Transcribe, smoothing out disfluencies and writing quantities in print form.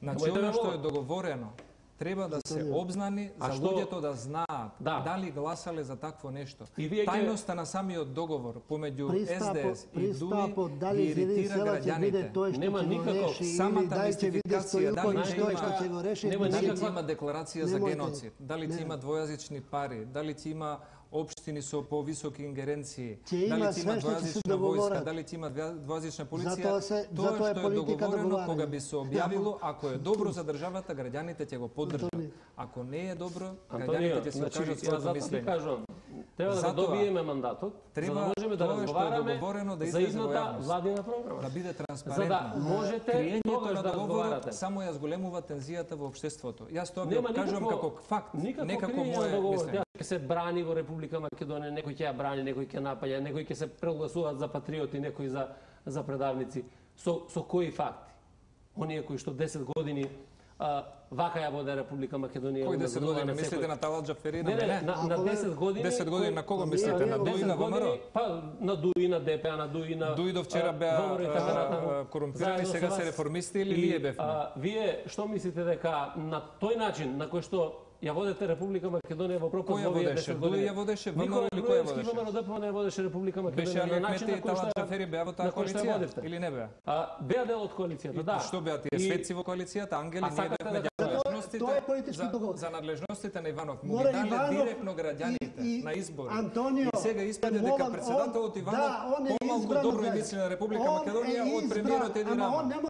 Значи, оно што е договорено, треба да се обзнани за луѓето да знаат дали гласале за такво нешто. Тајноста на самиот договор помеѓу СДС и ДУИ ги иритира граѓаните. Нема никаков самата мистификација, дали ќе има декларација за геноцид, дали ќе има двојазични пари, дали ќе има општини со повисоки ингеренции, дали ќе има двојазична војска, дали ќе има двојазична полиција, тоа што е договорено кога би се објавило, ако е добро за државата, граѓаните ќе го поддржат. Ако не е добро, граѓаните ќе се окажат своето мислење. Треба да добиеме мандатот, за да можеме да разговараме за идната владина програма. Да биде транспарентно. За да можете тогаш да разговарате. Само ја зголемува тензијата во општеството. Јас тоа го кажувам како факт, не како мое мислење. Ќе се брани во Република Македонија, некој ќе ја брани, некој ќе напаѓа, некој ќе се прогласуваат за патриоти, некој за предавници. Со кои факти? Оние кои што 10 години вака ја воде Република Македонија. Кој 10 години мислите на Талат Џафери, на мене? На 10 години. 10 години на кого мислите? На ДУИ, на ВМРО? Па на ДУИ, на ДПА, на ДУИ, на ДУИ до вчера беа корумпирани, сега се реформисти или ние бевме? Вие што мислите дека на тој начин на кој што ја водете Република Македонија во пропаст во овие 10 години? Кој ја водеше? ВМРО или кој ја водеше? ВМРО ДПМН не водеше Република Македонија. Беше Али Ахмети и Талат Џафери беа во таа коалиција или не беа? Беа дел од коалицијата, да. Што беа тие светци во коалицијата? Ангели, ние бевме Тоа е политички договор. За надлежностите на Иванов му ги дале директно граѓаните на избори. Антонио, и сега испаде дека председателот Иванов помалку добро и мисли на Република Македонија од премиерот Еди Рама.